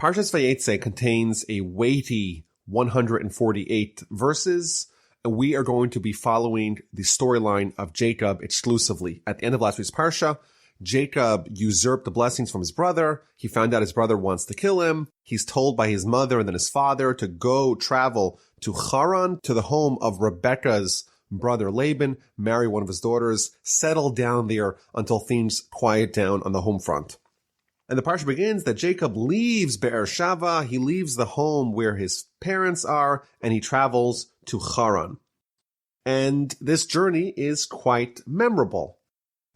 Parshas Vayeitzei contains a weighty 148 verses. And we are going to be following the storyline of Jacob exclusively. At the end of last week's Parsha, Jacob usurped the blessings from his brother. He found out his brother wants to kill him. He's told by his mother and then his father to go travel to Charan, to the home of Rebekah's brother Laban, marry one of his daughters, settle down there until things quiet down on the home front. And the Parsha begins that Jacob leaves Be'er-Sheva, he leaves the home where his parents are, and he travels to Charan. And this journey is quite memorable,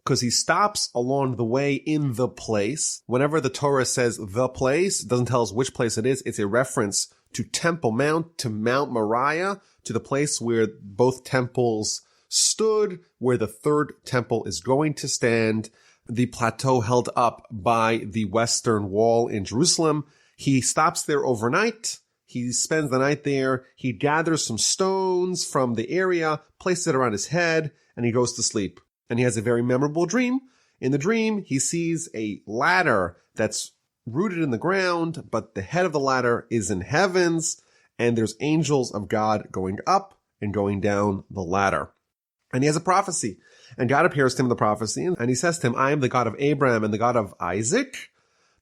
because he stops along the way in the place. Whenever the Torah says the place, it doesn't tell us which place it is. It's a reference to Temple Mount, to Mount Moriah, to the place where both temples stood, where the third temple is going to stand, the plateau held up by the Western Wall in Jerusalem. He stops there overnight. He spends the night there. He gathers some stones from the area, places it around his head, and he goes to sleep. And he has a very memorable dream. In the dream, he sees a ladder that's rooted in the ground, but the head of the ladder is in heavens, and there's angels of God going up and going down the ladder. And he has a prophecy. And God appears to him in the prophecy, and he says to him, I am the God of Abraham and the God of Isaac.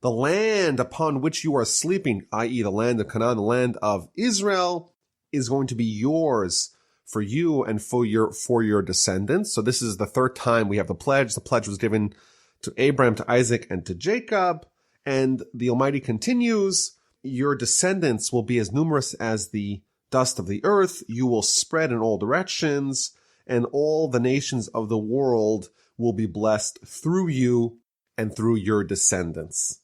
The land upon which you are sleeping, i.e. the land of Canaan, the land of Israel, is going to be yours for you and for your descendants. So this is the third time we have the pledge. The pledge was given to Abraham, to Isaac, and to Jacob. And the Almighty continues, your descendants will be as numerous as the dust of the earth. You will spread in all directions, and all the nations of the world will be blessed through you and through your descendants.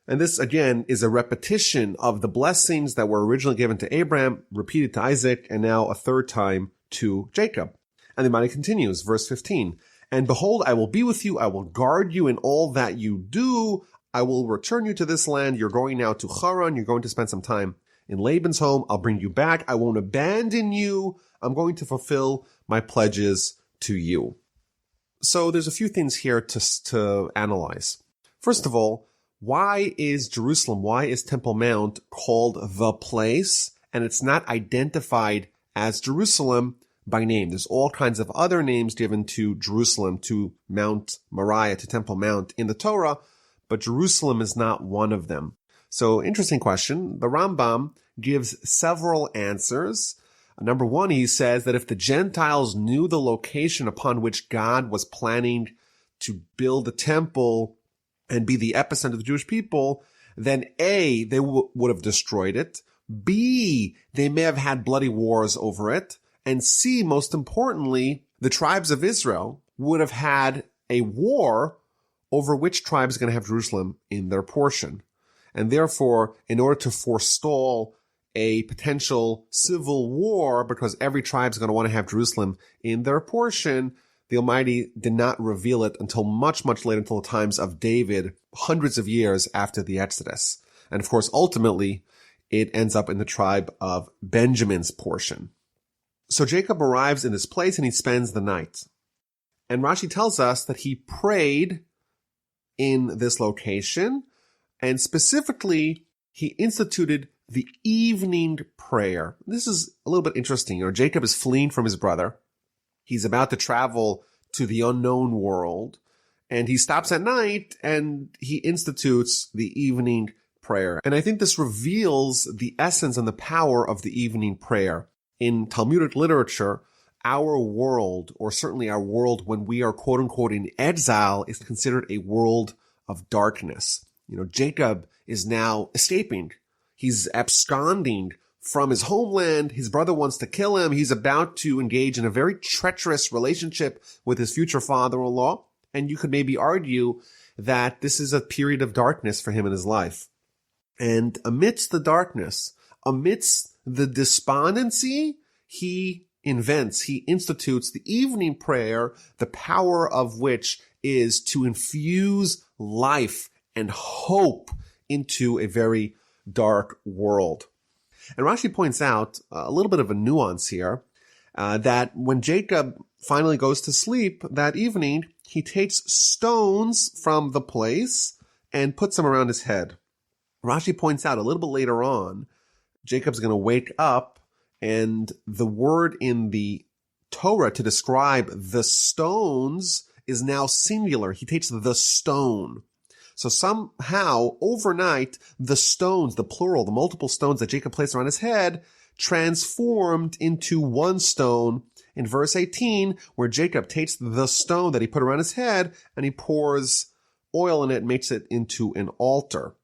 And this, again, is a repetition of the blessings that were originally given to Abraham, repeated to Isaac, and now a third time to Jacob. And the Almighty continues, verse 15, and behold, I will be with you. I will guard you in all that you do. I will return you to this land. You're going now to Charan. You're going to spend some time in Laban's home. I'll bring you back. I won't abandon you. I'm going to fulfill my pledges to you. So there's a few things here to analyze. First of all, why is Jerusalem, why is Temple Mount called the place, and it's not identified as Jerusalem by name? There's all kinds of other names given to Jerusalem, to Mount Moriah, to Temple Mount in the Torah, but Jerusalem is not one of them. So, interesting question. The Rambam gives several answers. Number one, he says that if the Gentiles knew the location upon which God was planning to build the temple and be the epicenter of the Jewish people, then A, they would have destroyed it. B, they may have had bloody wars over it. And C, most importantly, the tribes of Israel would have had a war over which tribe is going to have Jerusalem in their portion. And therefore, in order to forestall a potential civil war, because every tribe is going to want to have Jerusalem in their portion, the Almighty did not reveal it until much, much later, until the times of David, hundreds of years after the Exodus. And of course, ultimately, it ends up in the tribe of Benjamin's portion. So Jacob arrives in this place and he spends the night. And Rashi tells us that he prayed in this location, and specifically, he instituted the evening prayer. This is a little bit interesting. Jacob is fleeing from his brother. He's about to travel to the unknown world, and he stops at night and he institutes the evening prayer. And I think this reveals the essence and the power of the evening prayer. In Talmudic literature, our world, or certainly our world when we are quote unquote in exile, is considered a world of darkness. Jacob is now escaping. He's absconding from his homeland. His brother wants to kill him. He's about to engage in a very treacherous relationship with his future father-in-law. And you could maybe argue that this is a period of darkness for him in his life. And amidst the darkness, amidst the despondency, he institutes the evening prayer, the power of which is to infuse life and hope into a very dark world. And Rashi points out a little bit of a nuance here, that when Jacob finally goes to sleep that evening, he takes stones from the place and puts them around his head. Rashi points out a little bit later on, Jacob's going to wake up, and the word in the Torah to describe the stones is now singular. He takes the stone. So somehow, overnight, the stones, the plural, the multiple stones that Jacob placed around his head, transformed into one stone in verse 18, where Jacob takes the stone that he put around his head and he pours oil in it and makes it into an altar.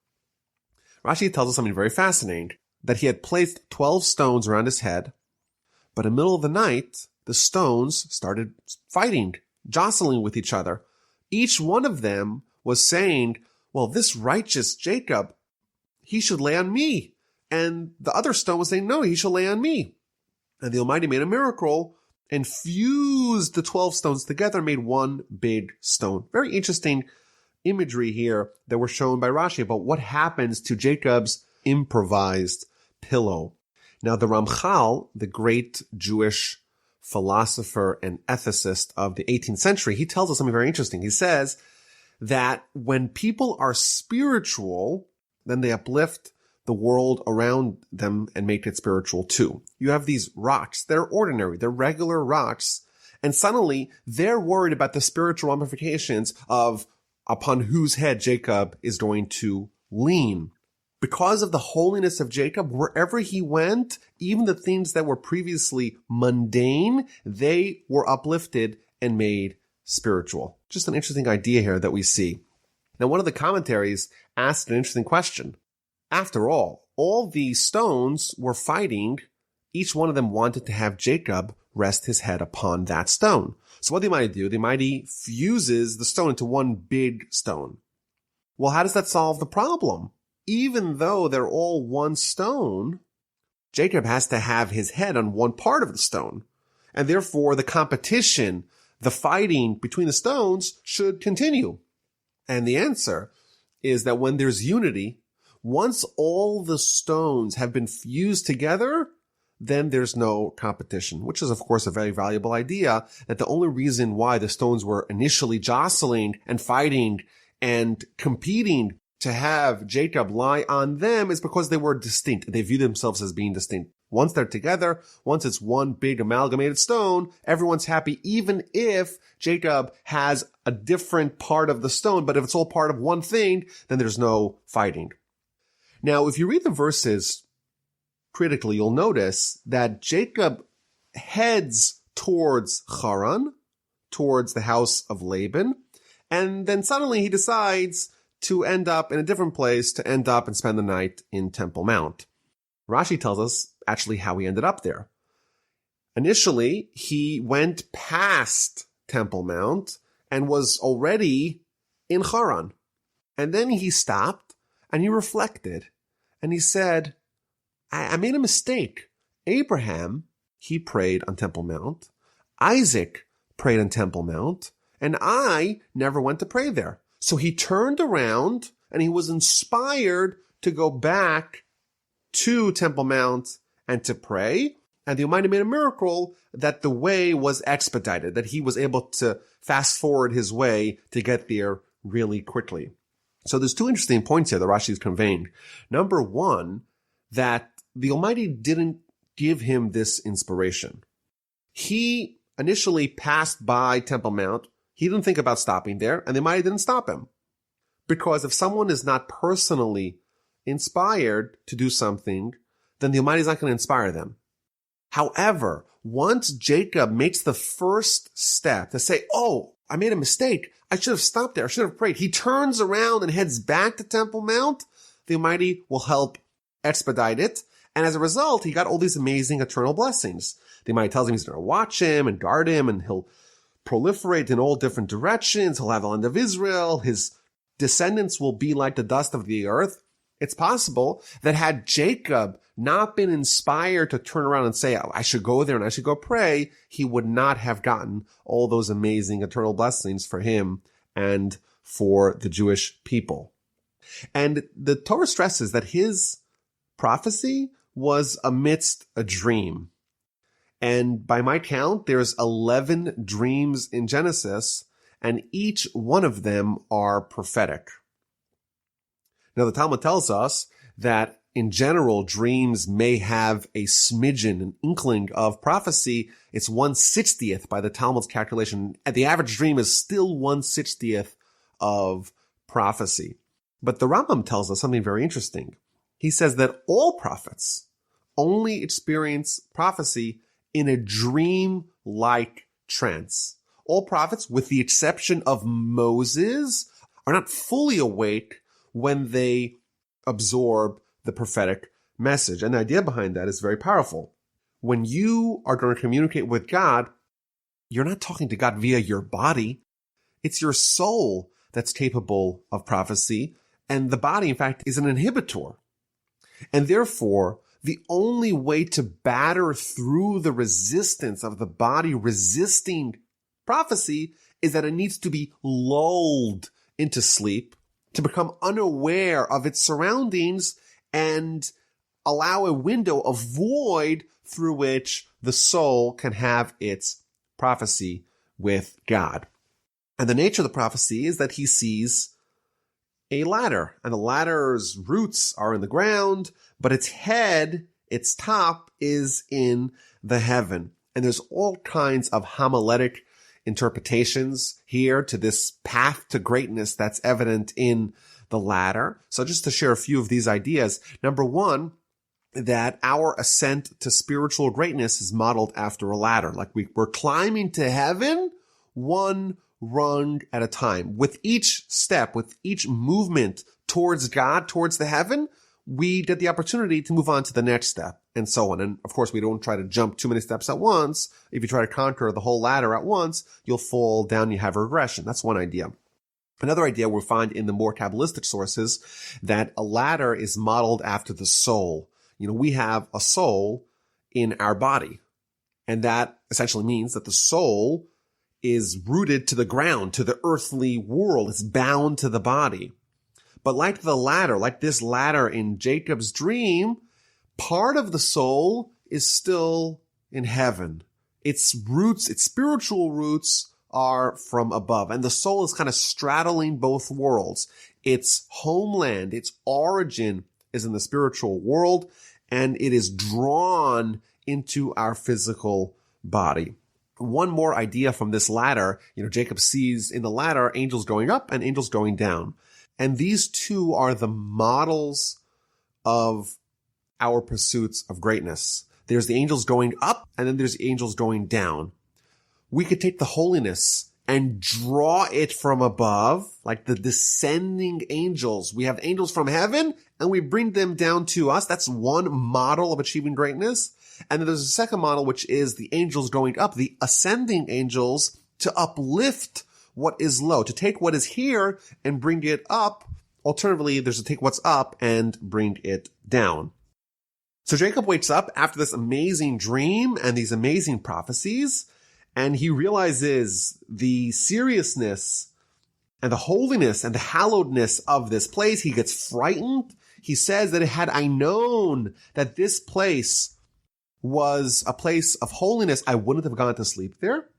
Rashi tells us something very fascinating, that he had placed 12 stones around his head, but in the middle of the night, the stones started fighting, jostling with each other. Each one of them was saying, well, this righteous Jacob, he should lay on me. And the other stone was saying, no, he shall lay on me. And the Almighty made a miracle and fused the 12 stones together and made one big stone. Very interesting imagery here that we're shown by Rashi about what happens to Jacob's improvised pillow. Now, the Ramchal, the great Jewish philosopher and ethicist of the 18th century, he tells us something very interesting. He says that when people are spiritual, then they uplift the world around them and make it spiritual too. You have these rocks. They're ordinary. They're regular rocks. And suddenly they're worried about the spiritual ramifications of upon whose head Jacob is going to lean. Because of the holiness of Jacob, wherever he went, even the things that were previously mundane, they were uplifted and made spiritual. Just an interesting idea here that we see. Now, one of the commentaries asked an interesting question. After all these stones were fighting. Each one of them wanted to have Jacob rest his head upon that stone. So what the Almighty do? The Almighty fuses the stone into one big stone. Well, how does that solve the problem? Even though they're all one stone, Jacob has to have his head on one part of the stone. And therefore, the competition, the fighting between the stones should continue. And the answer is that when there's unity, once all the stones have been fused together, then there's no competition, which is, of course, a very valuable idea, that the only reason why the stones were initially jostling and fighting and competing to have Jacob lie on them is because they were distinct. They view themselves as being distinct. Once they're together, once it's one big amalgamated stone, everyone's happy, even if Jacob has a different part of the stone. But if it's all part of one thing, then there's no fighting. Now, if you read the verses critically, you'll notice that Jacob heads towards Charan, towards the house of Laban, and then suddenly he decides to end up in a different place, to end up and spend the night in Temple Mount. Rashi tells us actually how he ended up there. Initially, he went past Temple Mount and was already in Charan. And then he stopped and he reflected and he said, I made a mistake. Abraham, he prayed on Temple Mount. Isaac prayed on Temple Mount. And I never went to pray there. So he turned around and he was inspired to go back to Temple Mount and to pray. And the Almighty made a miracle that the way was expedited, that he was able to fast forward his way to get there really quickly. So there's two interesting points here that Rashi is conveying. Number one, that the Almighty didn't give him this inspiration. He initially passed by Temple Mount. He didn't think about stopping there, and the Almighty didn't stop him. Because if someone is not personally inspired to do something, then the Almighty is not going to inspire them. However, once Jacob makes the first step to say, oh, I made a mistake. I should have stopped there. I should have prayed. He turns around and heads back to Temple Mount. The Almighty will help expedite it. And as a result, he got all these amazing eternal blessings. The Almighty tells him he's going to watch him and guard him, and he'll proliferate in all different directions. He'll have the land of Israel. His descendants will be like the dust of the earth. It's possible that had Jacob not been inspired to turn around and say, oh, I should go there and I should go pray, he would not have gotten all those amazing eternal blessings for him and for the Jewish people. And the Torah stresses that his prophecy was amidst a dream. And by my count, there's 11 dreams in Genesis, and each one of them are prophetic. Now, the Talmud tells us that in general, dreams may have a smidgen, an inkling of prophecy. It's 1/60th by the Talmud's calculation. And the average dream is still 1/60th of prophecy. But the Rambam tells us something very interesting. He says that all prophets only experience prophecy in a dream-like trance. All prophets, with the exception of Moses, are not fully awake when they absorb the prophetic message. And the idea behind that is very powerful. When you are going to communicate with God, you're not talking to God via your body. It's your soul that's capable of prophecy. And the body, in fact, is an inhibitor. And therefore, the only way to batter through the resistance of the body resisting prophecy is that it needs to be lulled into sleep, to become unaware of its surroundings and allow a window, a void through which the soul can have its prophecy with God. And the nature of the prophecy is that he sees a ladder, and the ladder's roots are in the ground, but its head, its top, is in the heaven. And there's all kinds of homiletic interpretations here to this path to greatness that's evident in the ladder. So just to share a few of these ideas. Number one, that our ascent to spiritual greatness is modeled after a ladder. Like we're climbing to heaven one rung at a time. With each step, with each movement towards God, towards the heaven, we get the opportunity to move on to the next step and so on. And of course, we don't try to jump too many steps at once. If you try to conquer the whole ladder at once, you'll fall down, you have regression. That's one idea. Another idea we'll find in the more Kabbalistic sources that a ladder is modeled after the soul. You know, we have a soul in our body, and that essentially means that the soul is rooted to the ground, to the earthly world. It's bound to the body. But like the ladder, like this ladder in Jacob's dream, part of the soul is still in heaven. Its roots, its spiritual roots, are from above. And the soul is kind of straddling both worlds. Its homeland, its origin is in the spiritual world, and it is drawn into our physical body. One more idea from this ladder, Jacob sees in the ladder angels going up and angels going down. And these two are the models of our pursuits of greatness. There's the angels going up, and then there's the angels going down. We could take the holiness and draw it from above, like the descending angels. We have angels from heaven, and we bring them down to us. That's one model of achieving greatness. And then there's a second model, which is the angels going up, the ascending angels, to uplift what is low, to take what is here and bring it up. Alternatively, there's to take what's up and bring it down. So Jacob wakes up after this amazing dream and these amazing prophecies, and he realizes the seriousness and the holiness and the hallowedness of this place. He gets frightened. He says that had I known that this place was a place of holiness, I wouldn't have gone to sleep there.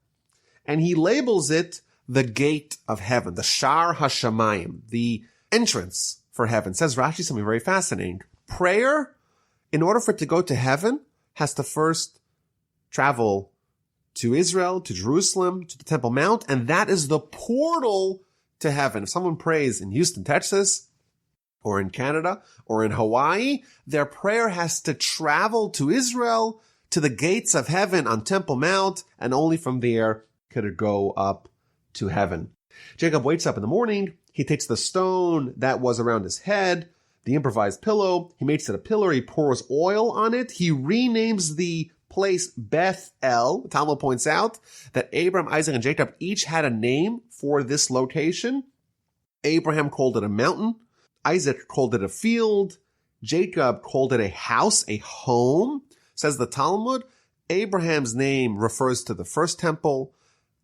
And he labels it the gate of heaven, the Shar HaShamayim, the entrance for heaven. Says Rashi something very fascinating. Prayer, in order for it to go to heaven, has to first travel to Israel, to Jerusalem, to the Temple Mount, and that is the portal to heaven. If someone prays in Houston, Texas, or in Canada, or in Hawaii, their prayer has to travel to Israel, to the gates of heaven on Temple Mount, and only from there could it go up to heaven. Jacob wakes up in the morning. He takes the stone that was around his head, the improvised pillow. He makes it a pillar. He pours oil on it. He renames the place Beth El. The Talmud points out that Abraham, Isaac, and Jacob each had a name for this location. Abraham called it a mountain. Isaac called it a field. Jacob called it a house, a home. Says the Talmud, Abraham's name refers to the first temple.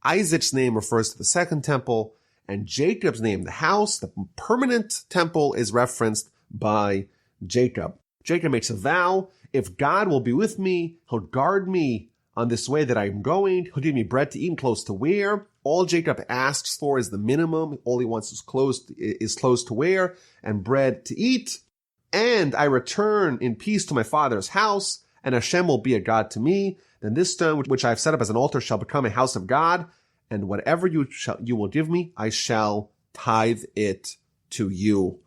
Isaac's name refers to the second temple. And Jacob's name, the house, the permanent temple, is referenced by Jacob. Jacob makes a vow. If God will be with me, he'll guard me on this way that I'm going. He'll give me bread to eat and clothes to wear. All Jacob asks for is the minimum. All he wants is clothes to wear and bread to eat. And I return in peace to my father's house, and Hashem will be a God to me. Then this stone, which I have set up as an altar, shall become a house of God. And whatever you will give me, I shall tithe it to you.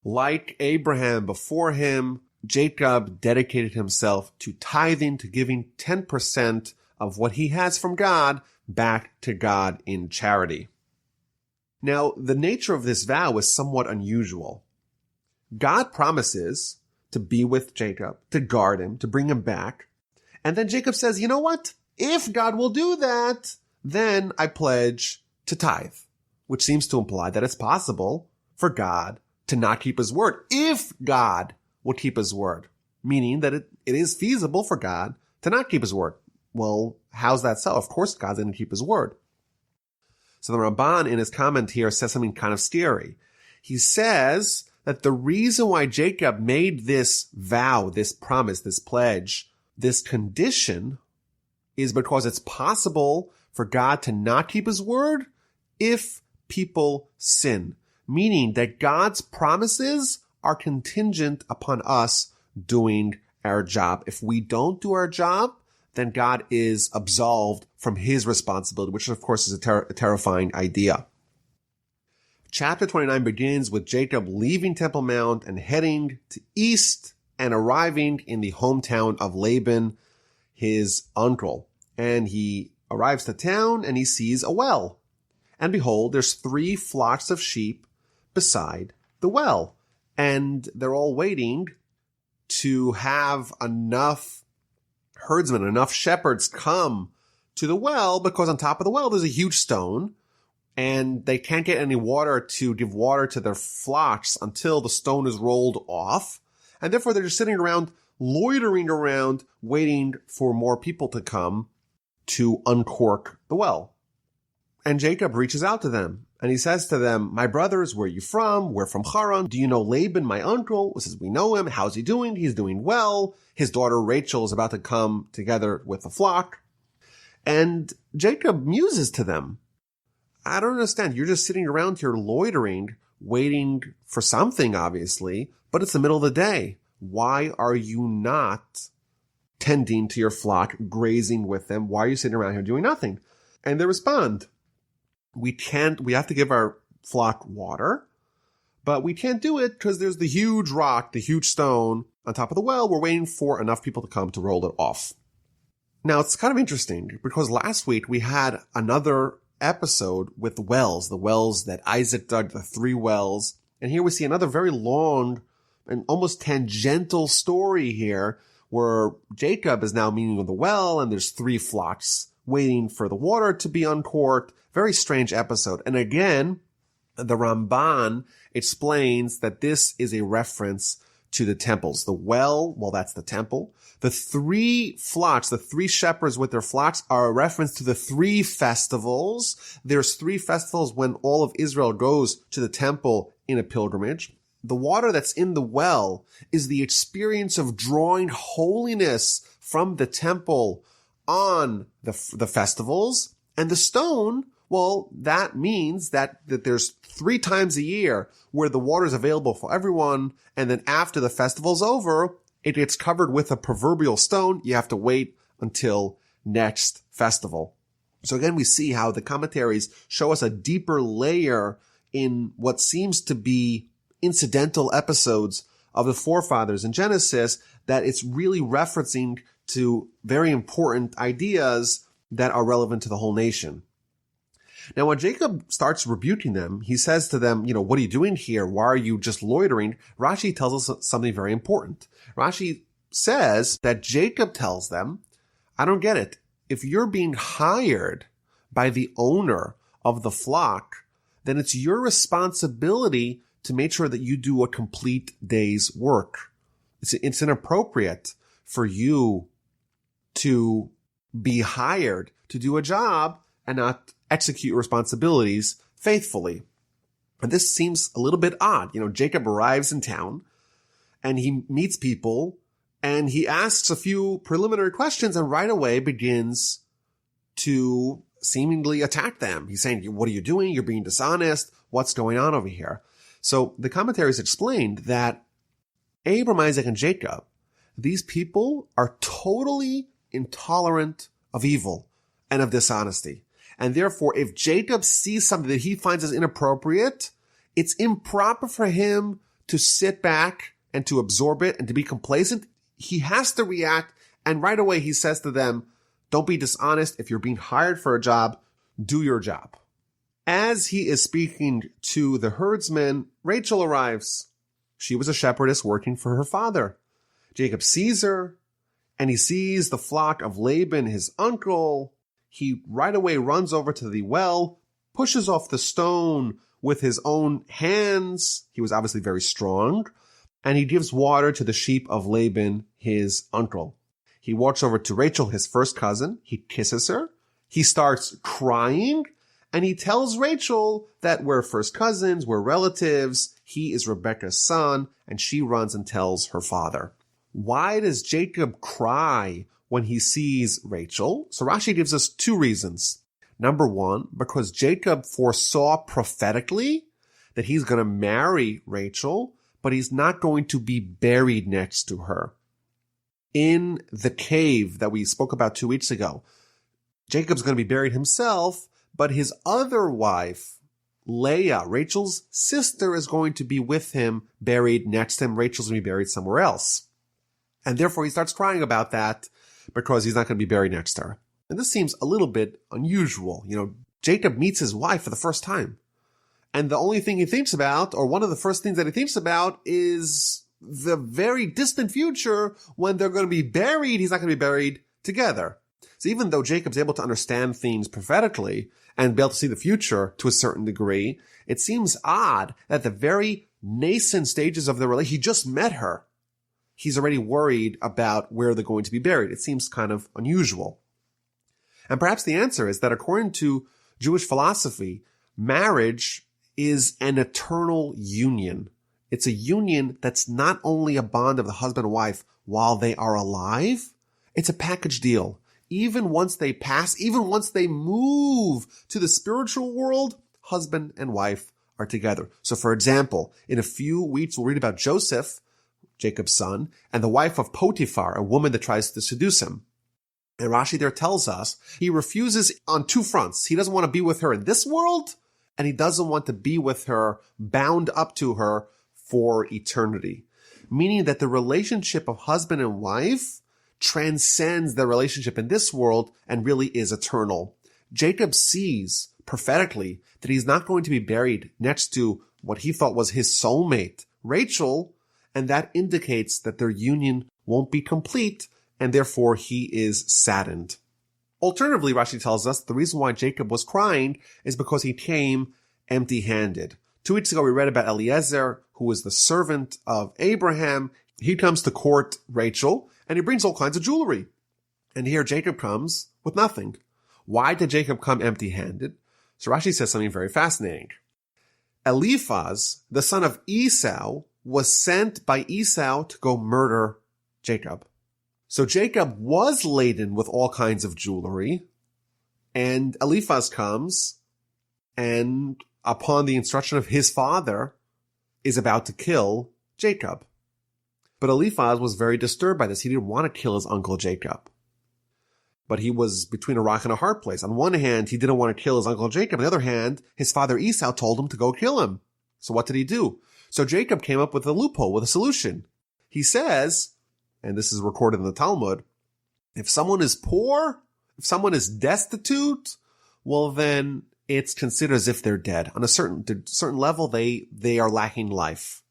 Like Abraham before him, Jacob dedicated himself to tithing, to giving 10% of what he has from God back to God in charity. Now, the nature of this vow is somewhat unusual. God promises to be with Jacob, to guard him, to bring him back. And then Jacob says, you know what? If God will do that, then I pledge to tithe, which seems to imply that it's possible for God to not keep his word if God will keep his word, meaning that it is feasible for God to not keep his word. Well, how's that so? Of course, God's going to keep his word. So the Ramban in his comment here says something kind of scary. He says that the reason why Jacob made this vow, this promise, this pledge, this condition is because it's possible for God to not keep his word if people sin, meaning that God's promises are contingent upon us doing our job. If we don't do our job, then God is absolved from his responsibility, which of course is a terrifying idea. Chapter 29 begins with Jacob leaving Temple Mount and heading to east and arriving in the hometown of Laban, his uncle. And he arrives to town and he sees a well. And behold, there's 3 flocks of sheep beside the well. And they're all waiting to have enough herdsmen, enough shepherds come to the well, because on top of the well there's a huge stone and they can't get any water to give water to their flocks until the stone is rolled off. And therefore they're just sitting around, loitering around, waiting for more people to come to uncork the well. And Jacob reaches out to them and he says to them, my brothers, where are you from? We're from Charan. Do you know Laban, my uncle? He says, we know him. How's he doing? He's doing well. His daughter Rachel is about to come together with the flock. And Jacob muses to them. I don't understand. You're just sitting around here loitering, waiting for something, obviously, but it's the middle of the day. Why are you not tending to your flock, grazing with them? Why are you sitting around here doing nothing? And they respond, we have to give our flock water, but we can't do it because there's the huge rock, the huge stone on top of the well. We're waiting for enough people to come to roll it off. Now, it's kind of interesting because last week we had another episode with the wells that Isaac dug, the 3 wells. And here we see another very long and almost tangential story here where Jacob is now meeting with the well and there's 3 flocks waiting for the water to be uncorked. Very strange episode. And again, the Ramban explains that this is a reference to the temples. The well, that's the temple. The 3 flocks, the 3 shepherds with their flocks are a reference to the 3 festivals. There's 3 festivals when all of Israel goes to the temple in a pilgrimage. The water that's in the well is the experience of drawing holiness from the temple on the festivals. And the stone, that means that there's 3 times a year where the water is available for everyone. And then after the festival's over, it gets covered with a proverbial stone. You have to wait until next festival. So again, we see how the commentaries show us a deeper layer in what seems to be incidental episodes of the forefathers in Genesis, that it's really referencing to very important ideas that are relevant to the whole nation. Now, when Jacob starts rebuking them, he says to them, what are you doing here? Why are you just loitering? Rashi tells us something very important. Rashi says that Jacob tells them, I don't get it. If you're being hired by the owner of the flock, then it's your responsibility to make sure that you do a complete day's work. It's inappropriate for you to be hired to do a job and not execute responsibilities faithfully. And this seems a little bit odd. Jacob arrives in town and he meets people And he asks a few preliminary questions and right away begins to seemingly attack them. He's saying, what are you doing? You're being dishonest. What's going on over here? So the commentaries explained that Abraham, Isaac, and Jacob, these people are totally intolerant of evil and of dishonesty. And therefore, if Jacob sees something that he finds as inappropriate, it's improper for him to sit back and to absorb it and to be complacent. He has to react. And right away, he says to them, don't be dishonest. If you're being hired for a job, do your job. As he is speaking to the herdsmen, Rachel arrives. She was a shepherdess working for her father. Jacob sees her, and he sees the flock of Laban, his uncle. He right away runs over to the well, pushes off the stone with his own hands. He was obviously very strong. And he gives water to the sheep of Laban, his uncle. He walks over to Rachel, his first cousin. He kisses her. He starts crying. And he tells Rachel that we're first cousins, we're relatives. He is Rebekah's son. And she runs and tells her father. Why does Jacob cry when he sees Rachel? So Rashi gives us two reasons. Number one, because Jacob foresaw prophetically that he's going to marry Rachel, but he's not going to be buried next to her. In the cave that we spoke about 2 weeks ago, Jacob's going to be buried himself, but his other wife, Leah, Rachel's sister, is going to be with him, buried next to him. Rachel's going to be buried somewhere else. And therefore he starts crying about that because he's not going to be buried next to her. And this seems a little bit unusual. Jacob meets his wife for the first time. And the only thing he thinks about, or one of the first things that he thinks about, is the very distant future when they're going to be buried. He's not going to be buried together. So even though Jacob's able to understand things prophetically and be able to see the future to a certain degree, it seems odd that the very nascent stages of the relationship, he just met her. He's already worried about where they're going to be buried. It seems kind of unusual. And perhaps the answer is that according to Jewish philosophy, marriage is an eternal union. It's a union that's not only a bond of the husband and wife while they are alive, it's a package deal. Even once they pass, even once they move to the spiritual world, husband and wife are together. So for example, in a few weeks, we'll read about Joseph, Jacob's son, and the wife of Potiphar, a woman that tries to seduce him. And Rashi there tells us he refuses on two fronts. He doesn't want to be with her in this world, and he doesn't want to be with her, bound up to her for eternity. Meaning that the relationship of husband and wife transcends the relationship in this world and really is eternal. Jacob sees prophetically that he's not going to be buried next to what he thought was his soulmate, Rachel, and that indicates that their union won't be complete, and therefore he is saddened. Alternatively, Rashi tells us the reason why Jacob was crying is because he came empty-handed. 2 weeks ago, we read about Eliezer, who was the servant of Abraham. He comes to court Rachel, and he brings all kinds of jewelry. And here Jacob comes with nothing. Why did Jacob come empty-handed? So Rashi says something very fascinating. Eliphaz, the son of Esau, was sent by Esau to go murder Jacob. So Jacob was laden with all kinds of jewelry, and Eliphaz comes and upon the instruction of his father is about to kill Jacob. But Eliphaz was very disturbed by this. He didn't want to kill his uncle Jacob. But he was between a rock and a hard place. On one hand, he didn't want to kill his uncle Jacob. On the other hand, his father Esau told him to go kill him. So what did he do? So Jacob came up with a loophole, with a solution. He says, and this is recorded in the Talmud, if someone is poor, if someone is destitute, well then it's considered as if they're dead. On a certain level, they are lacking life.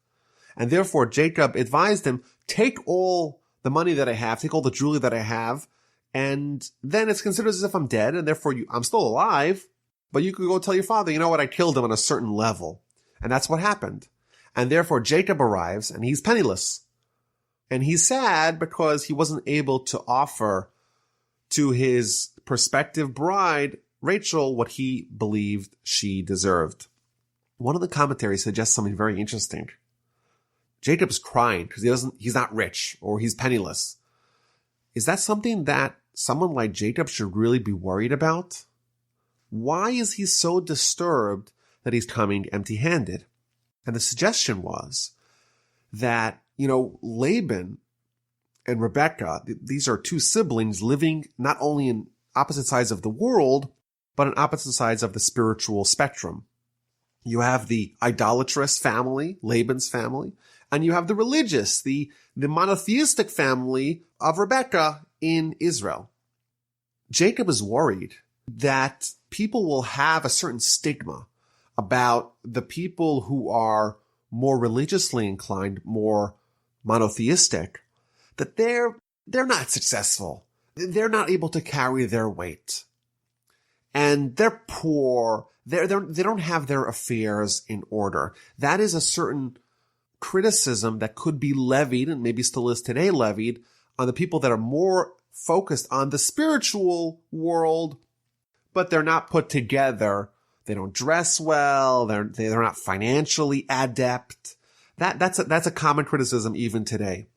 And therefore Jacob advised him, take all the money that I have, take all the jewelry that I have, and then it's considered as if I'm dead, and therefore I'm still alive, but you could go tell your father, you know what, I killed him on a certain level. And that's what happened. And therefore Jacob arrives, and he's penniless. And he's sad because he wasn't able to offer to his prospective bride, Rachel, what he believed she deserved. One of the commentaries suggests something very interesting. Jacob's crying because he's not rich or he's penniless. Is that something that someone like Jacob should really be worried about? Why is he so disturbed that he's coming empty-handed? And the suggestion was that, Laban and Rebekah, these are two siblings living not only in opposite sides of the world, but on opposite sides of the spiritual spectrum. You have the idolatrous family, Laban's family, and you have the religious, the monotheistic family of Rebekah in Israel. Jacob is worried that people will have a certain stigma about the people who are more religiously inclined, more monotheistic, that they're not successful. They're not able to carry their weight. And they're poor. They don't have their affairs in order. That is a certain criticism that could be levied, and maybe still is today levied, on the people that are more focused on the spiritual world, but they're not put together. They don't dress well. They're not financially adept. That's a common criticism even today.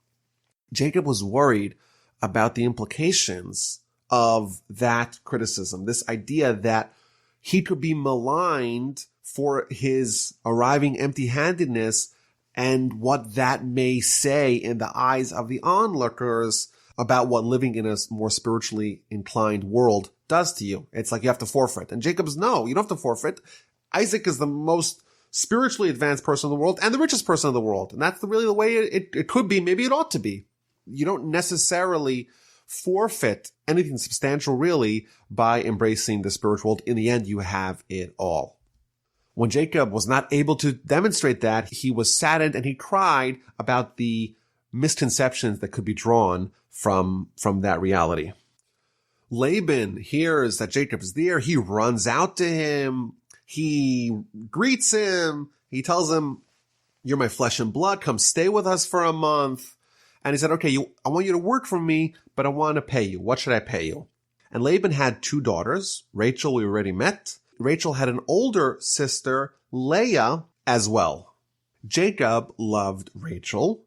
Jacob was worried about the implications of that criticism, this idea that he could be maligned for his arriving empty-handedness and what that may say in the eyes of the onlookers about what living in a more spiritually inclined world does to you. It's like you have to forfeit. And Jacob's, no, you don't have to forfeit. Isaac is the most spiritually advanced person in the world and the richest person in the world. And that's really the way it could be. Maybe it ought to be. You don't necessarily forfeit anything substantial really by embracing the spiritual world. In the end, you have it all. When Jacob was not able to demonstrate that, he was saddened and he cried about the misconceptions that could be drawn from that reality. Laban hears that Jacob is there. He runs out to him. He greets him. He tells him, "You're my flesh and blood. Come stay with us for a month." And he said, "Okay, I want you to work for me, but I want to pay you. What should I pay you?" And Laban had two daughters. Rachel, we already met. Rachel had an older sister, Leah, as well. Jacob loved Rachel,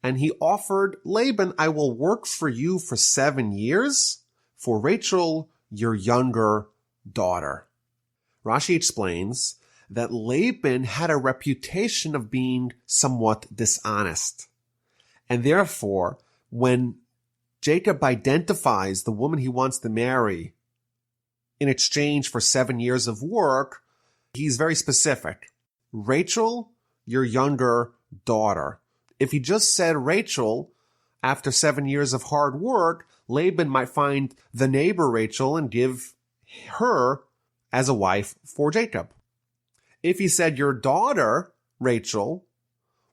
and he offered Laban, "I will work for you for 7 years for Rachel, your younger daughter." Rashi explains that Laban had a reputation of being somewhat dishonest. And therefore, when Jacob identifies the woman he wants to marry in exchange for 7 years of work, he's very specific. Rachel, your younger daughter. If he just said Rachel, after 7 years of hard work, Laban might find the neighbor Rachel and give her as a wife for Jacob. If he said your daughter, Rachel,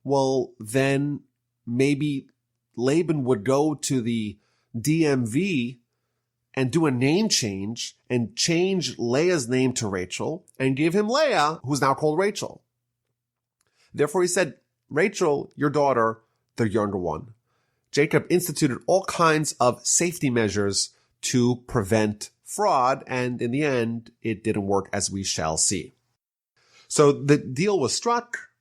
well, then maybe Laban would go to the DMV and do a name change and change Leah's name to Rachel and give him Leah, who's now called Rachel. Therefore, he said, Rachel, your daughter, the younger one. Jacob instituted all kinds of safety measures to prevent fraud, and in the end, it didn't work, as we shall see. So the deal was struck,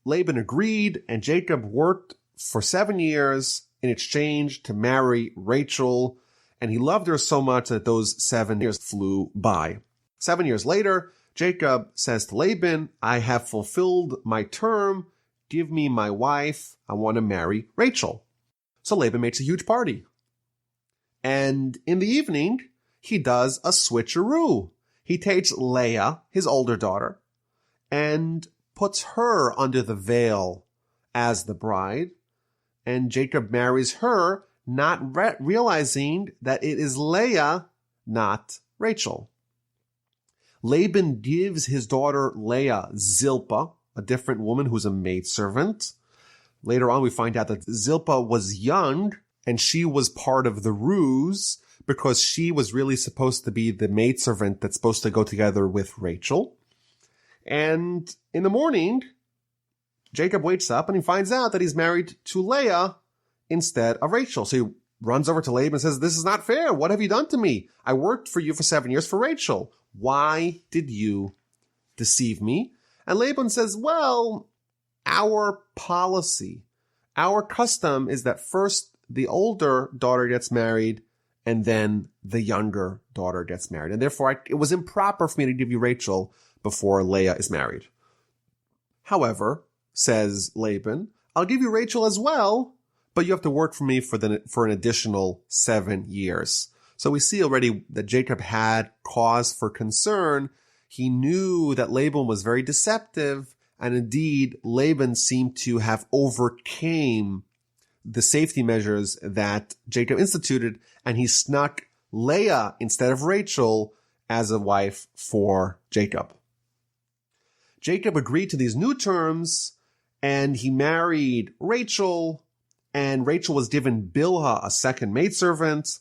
Laban agreed, and Jacob worked for 7 years in exchange to marry Rachel, and he loved her so much that those 7 years flew by. 7 years later, Jacob says to Laban, "I have fulfilled my term. Give me my wife. I want to marry Rachel." So Laban makes a huge party. And in the evening, he does a switcheroo. He takes Leah, his older daughter, and puts her under the veil as the bride. And Jacob marries her, not realizing that it is Leah, not Rachel. Laban gives his daughter Leah Zilpah, a different woman who's a maidservant. Later on, we find out that Zilpah was young, and she was part of the ruse because she was really supposed to be the maidservant that's supposed to go together with Rachel. And in the morning, Jacob wakes up and he finds out that he's married to Leah instead of Rachel. So he runs over to Laban and says, "This is not fair. What have you done to me? I worked for you for 7 years for Rachel. Why did you deceive me?" And Laban says, "Well, our policy Our custom is that first the older daughter gets married and then the younger daughter gets married. And therefore, it was improper for me to give you Rachel before Leah is married. However, says Laban, I'll give you Rachel as well, but you have to work for me for an additional 7 years. So we see already that Jacob had cause for concern. He knew that Laban was very deceptive, and indeed, Laban seemed to have overcame the safety measures that Jacob instituted, and he snuck Leah instead of Rachel as a wife for Jacob. Jacob agreed to these new terms, and he married Rachel, and Rachel was given Bilhah, a second maidservant,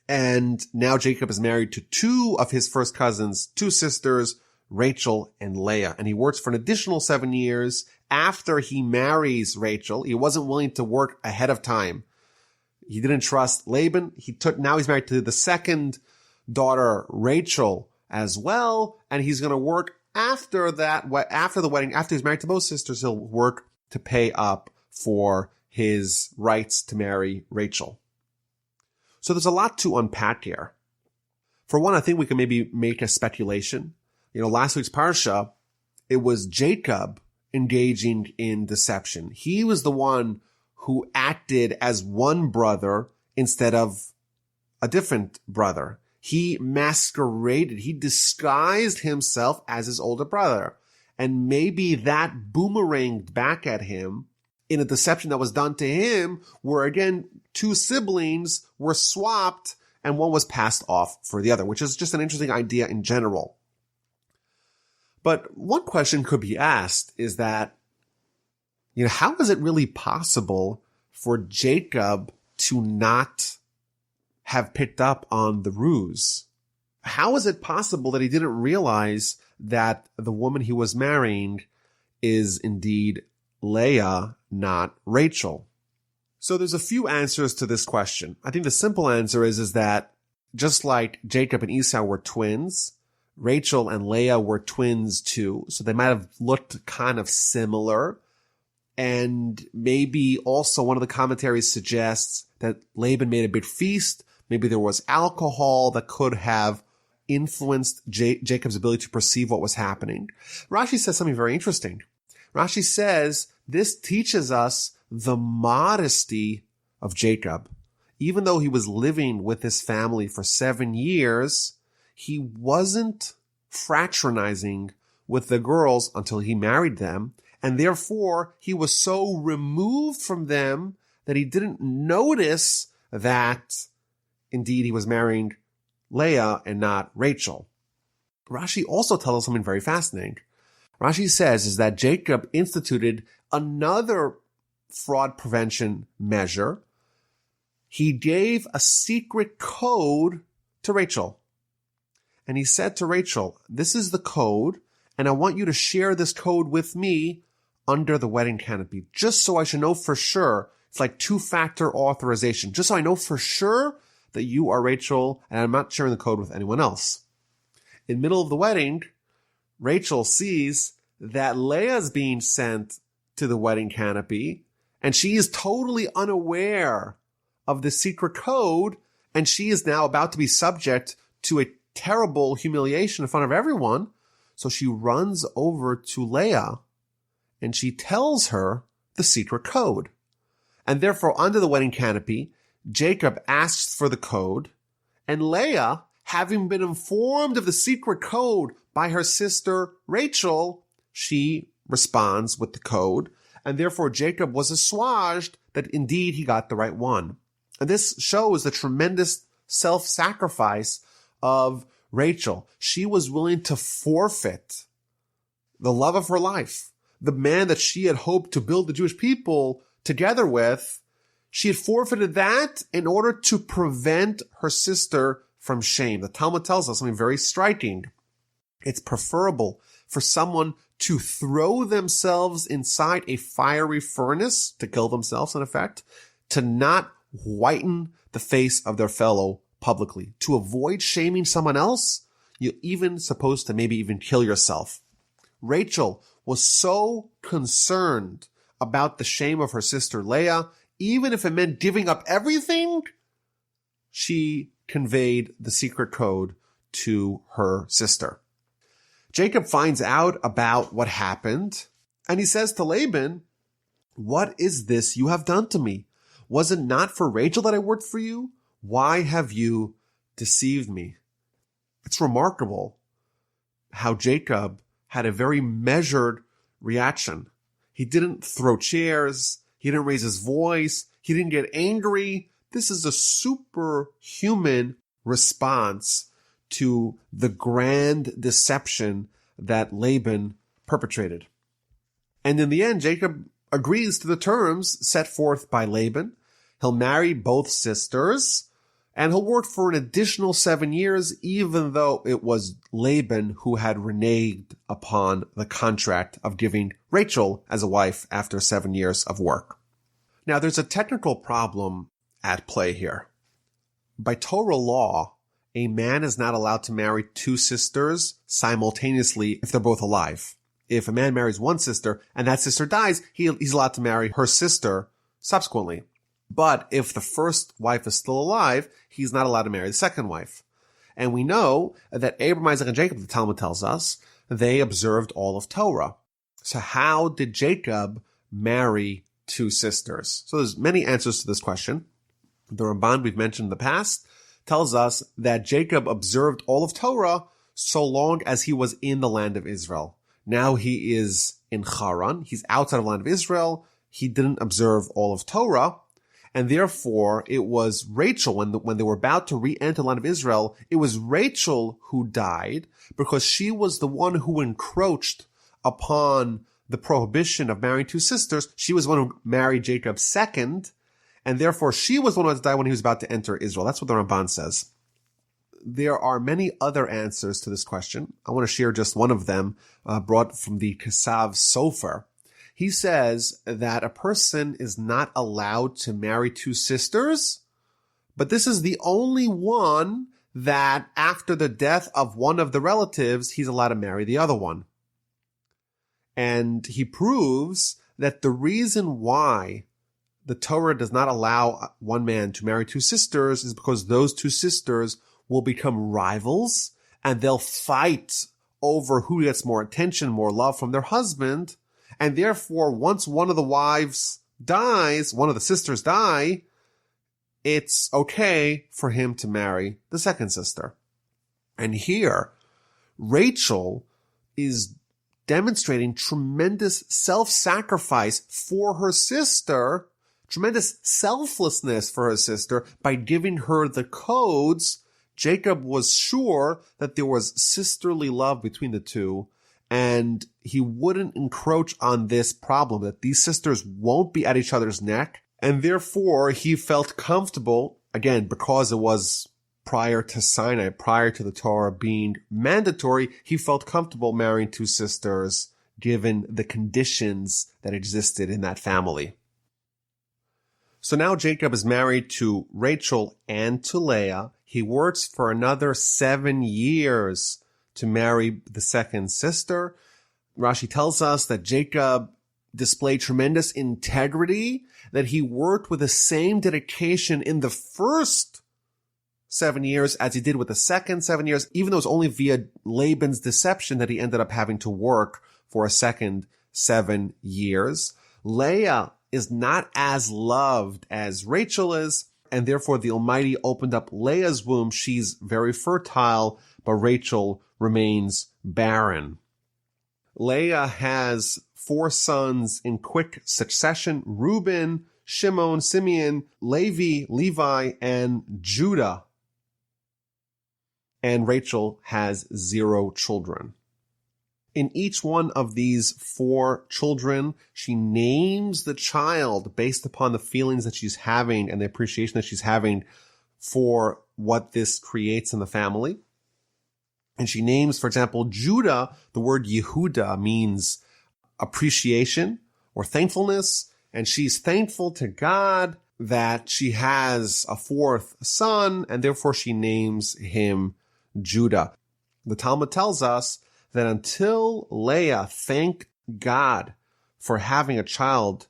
and now Jacob is married to two of his first cousins, two sisters, Rachel and Leah, and he works for an additional 7 years after he marries Rachel. He wasn't willing to work ahead of time. He didn't trust Laban. Now he's married to the second daughter, Rachel, as well, and he's going to work after the wedding, after he's married to both sisters, he'll work to pay up for his rights to marry Rachel. So there's a lot to unpack here. For one, I think we can maybe make a speculation. Last week's Parsha, it was Jacob engaging in deception. He was the one who acted as one brother instead of a different brother. He masqueraded, he disguised himself as his older brother. And maybe that boomeranged back at him in a deception that was done to him, where again, two siblings were swapped and one was passed off for the other, which is just an interesting idea in general. But one question could be asked is that, how is it really possible for Jacob to not have picked up on the ruse? How is it possible that he didn't realize that the woman he was marrying is indeed Leah, not Rachel? So there's a few answers to this question. I think the simple answer is that just like Jacob and Esau were twins, Rachel and Leah were twins too, so they might have looked kind of similar. And maybe also one of the commentaries suggests that Laban made a big feast. Maybe there was alcohol that could have influenced Jacob's ability to perceive what was happening. Rashi says something very interesting. Rashi says this teaches us the modesty of Jacob. Even though he was living with his family for 7 years, he wasn't fraternizing with the girls until he married them, and therefore he was so removed from them that he didn't notice that indeed he was marrying Leah and not Rachel. Rashi also tells us something very fascinating. Rashi says is that Jacob instituted another fraud prevention measure. He gave a secret code to Rachel. And he said to Rachel, this is the code, and I want you to share this code with me under the wedding canopy, just so I should know for sure. It's like two-factor authorization, just so I know for sure that you are Rachel, and I'm not sharing the code with anyone else. In the middle of the wedding, Rachel sees that Leah's being sent to the wedding canopy, and she is totally unaware of the secret code, and she is now about to be subject to a terrible humiliation in front of everyone. So she runs over to Leah and she tells her the secret code. And therefore, under the wedding canopy, Jacob asks for the code, and Leah, having been informed of the secret code by her sister Rachel, she responds with the code, and therefore Jacob was assuaged that indeed he got the right one. And this shows the tremendous self-sacrifice of Rachel. She was willing to forfeit the love of her life, the man that she had hoped to build the Jewish people together with. She had forfeited that in order to prevent her sister from shame. The Talmud tells us something very striking. It's preferable for someone to throw themselves inside a fiery furnace to kill themselves, in effect, to not whiten the face of their fellow publicly. To avoid shaming someone else, you're even supposed to maybe even kill yourself. Rachel was so concerned about the shame of her sister Leah, even if it meant giving up everything, she conveyed the secret code to her sister. Jacob finds out about what happened, and he says to Laban, "What is this you have done to me? Was it not for Rachel that I worked for you? Why have you deceived me?" It's remarkable how Jacob had a very measured reaction. He didn't throw chairs. He didn't raise his voice. He didn't get angry. This is a superhuman response to the grand deception that Laban perpetrated. And in the end, Jacob agrees to the terms set forth by Laban. He'll marry both sisters, and he'll work for an additional 7 years, even though it was Laban who had reneged upon the contract of giving Rachel as a wife after 7 years of work. Now, there's a technical problem at play here. By Torah law, a man is not allowed to marry two sisters simultaneously if they're both alive. If a man marries one sister and that sister dies, he's allowed to marry her sister subsequently. But if the first wife is still alive, he's not allowed to marry the second wife. And we know that Abraham, Isaac, and Jacob, the Talmud tells us, they observed all of Torah. So how did Jacob marry two sisters? So there's many answers to this question. The Ramban we've mentioned in the past tells us that Jacob observed all of Torah so long as he was in the land of Israel. Now he is in Charan. He's outside of the land of Israel. He didn't observe all of Torah. And therefore, it was Rachel, when they were about to re-enter the land of Israel, it was Rachel who died because she was the one who encroached upon the prohibition of marrying two sisters. She was the one who married Jacob second, and therefore she was the one who had to die when he was about to enter Israel. That's what the Ramban says. There are many other answers to this question. I want to share just one of them, brought from the Kesav Sofer. He says that a person is not allowed to marry two sisters, but this is the only one that after the death of one of the relatives, he's allowed to marry the other one. And he proves that the reason why the Torah does not allow one man to marry two sisters is because those two sisters will become rivals and they'll fight over who gets more attention, more love from their husband. And therefore, once one of the wives dies, one of the sisters die, it's okay for him to marry the second sister. And here, Rachel is demonstrating tremendous self-sacrifice for her sister, tremendous selflessness for her sister by giving her the codes. Jacob was sure that there was sisterly love between the two, and he wouldn't encroach on this problem, that these sisters won't be at each other's neck. And therefore, he felt comfortable, again, because it was prior to Sinai, prior to the Torah being mandatory, he felt comfortable marrying two sisters, given the conditions that existed in that family. So now Jacob is married to Rachel and to Leah. He works for another 7 years to marry the second sister. Rashi tells us that Jacob displayed tremendous integrity, that he worked with the same dedication in the first 7 years as he did with the second 7 years, even though it was only via Laban's deception that he ended up having to work for a second 7 years. Leah is not as loved as Rachel is, and therefore the Almighty opened up Leah's womb. She's very fertile, but Rachel remains barren. Leah has 4 sons in quick succession: Reuben, Shimon, Simeon, Levi, and Judah. And Rachel has 0 children. In each one of these 4 children, she names the child based upon the feelings that she's having and the appreciation that she's having for what this creates in the family. And she names, for example, Judah. The word Yehuda means appreciation or thankfulness. And she's thankful to God that she has a 4th son, and therefore she names him Judah. The Talmud tells us that until Leah thanked God for having a child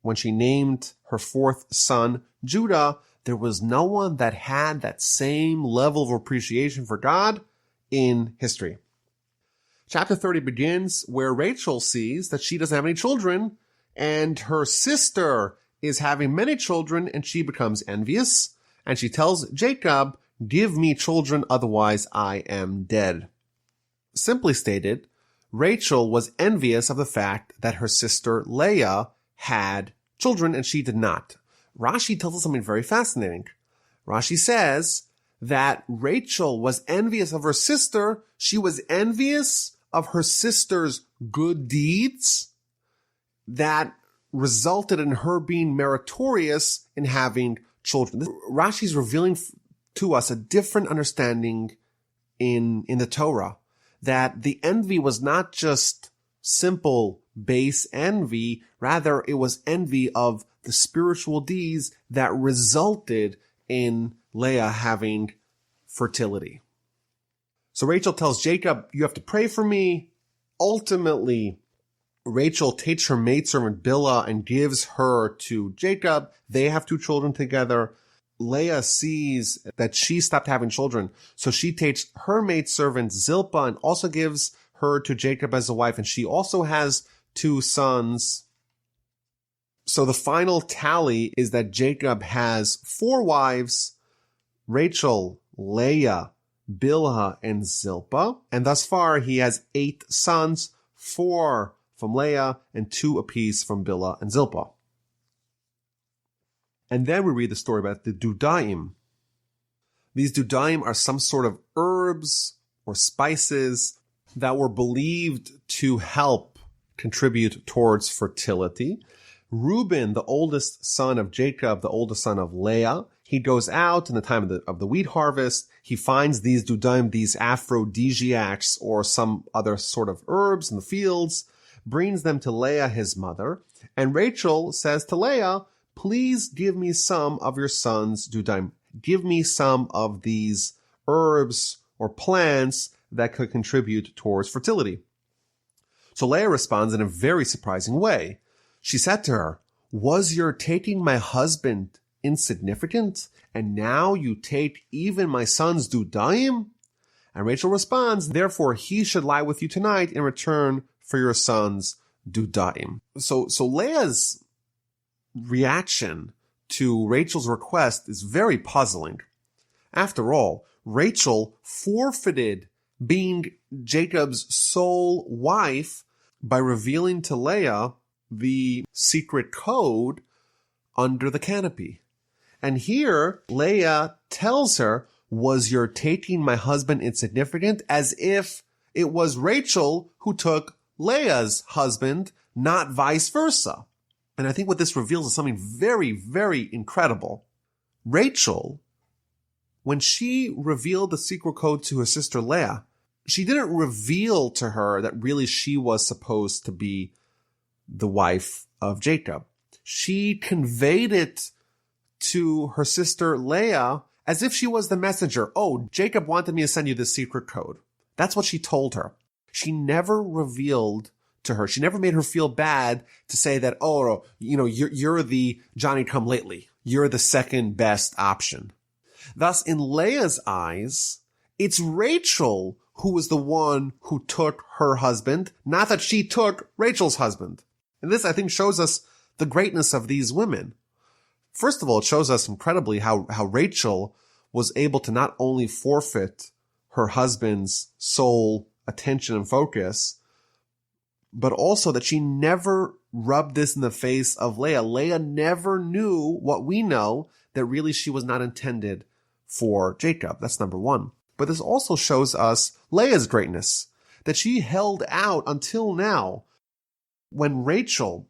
when she named her fourth son Judah, there was no one that had that same level of appreciation for God in history. Chapter 30 begins where Rachel sees that she doesn't have any children, and her sister is having many children, and she becomes envious, and she tells Jacob, "Give me children, otherwise I am dead." Simply stated, Rachel was envious of the fact that her sister Leah had children and she did not. Rashi tells us something very fascinating. Rashi says that Rachel was envious of her sister. She was envious of her sister's good deeds that resulted in her being meritorious in having children. Rashi is revealing to us a different understanding in the Torah, that the envy was not just simple base envy, rather it was envy of the spiritual deeds that resulted in Leah having fertility. So Rachel tells Jacob, "You have to pray for me." Ultimately, Rachel takes her maidservant Bilhah and gives her to Jacob. They have 2 children together. Leah sees that she stopped having children, so she takes her maidservant Zilpah and also gives her to Jacob as a wife, and she also has 2 sons. So the final tally is that Jacob has 4 wives: Rachel, Leah, Bilhah, and Zilpah, and thus far he has 8 sons, 4 from Leah and 2 apiece from Bilhah and Zilpah. And then we read the story about the dudaim. These dudaim are some sort of herbs or spices that were believed to help contribute towards fertility. Reuben, the oldest son of Jacob, the oldest son of Leah, he goes out in the time of the wheat harvest. He finds these dudaim, these aphrodisiacs or some other sort of herbs in the fields, brings them to Leah, his mother. And Rachel says to Leah, "Please give me some of your son's dudaim. Give me some of these herbs or plants that could contribute towards fertility." So Leah responds in a very surprising way. She said to her, "Was your taking my husband insignificant, and now you take even my son's dudaim?" And Rachel responds, "Therefore he should lie with you tonight in return for your son's dudaim." So Leah's reaction to Rachel's request is very puzzling. After all, Rachel forfeited being Jacob's sole wife by revealing to Leah the secret code under the canopy. And here, Leah tells her, "Was your taking my husband insignificant?" as if it was Rachel who took Leah's husband, not vice versa. And I think what this reveals is something very, very incredible. Rachel, when she revealed the secret code to her sister Leah, she didn't reveal to her that really she was supposed to be the wife of Jacob. She conveyed it to her sister Leah as if she was the messenger. "Oh, Jacob wanted me to send you this secret code." That's what she told her. She never revealed to her. She never made her feel bad to say that, "Oh, you're the Johnny-come-lately. You're the second best option." Thus, in Leah's eyes, it's Rachel who was the one who took her husband, not that she took Rachel's husband. And this, I think, shows us the greatness of these women. First of all, it shows us incredibly how Rachel was able to not only forfeit her husband's sole attention and focus, but also that she never rubbed this in the face of Leah. Leah never knew what we know, that really she was not intended for Jacob. That's number one. But this also shows us Leah's greatness, that she held out until now. When Rachel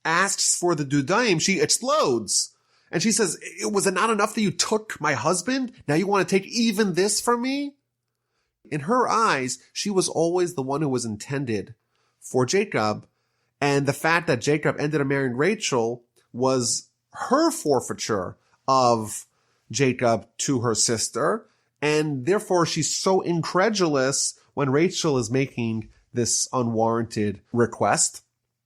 asks for the dudaim, she explodes. And she says, "Was it not enough that you took my husband? Now you want to take even this from me?" In her eyes, she was always the one who was intended for Jacob. And the fact that Jacob ended up marrying Rachel was her forfeiture of Jacob to her sister. And therefore, she's so incredulous when Rachel is making this unwarranted request.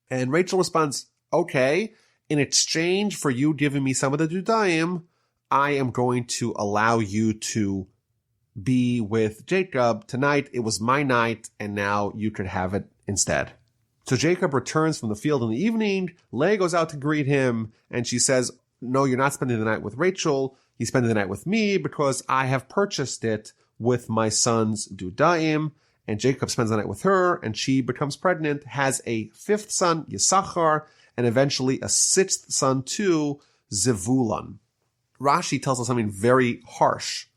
And Rachel responds, "Okay, In exchange for you giving me some of the dudaim, I am going to allow you to be with Jacob tonight. It was my night, and now you could have it instead. So Jacob returns from the field in the evening. Leah goes out to greet him, and she says, no, you're not spending the night with Rachel. You're spending the night with me because I have purchased it with my son's dudaim. And Jacob spends the night with her, and she becomes pregnant, has a fifth son, Yisachar, and eventually a sixth son too, Zevulun. Rashi tells us something very harsh,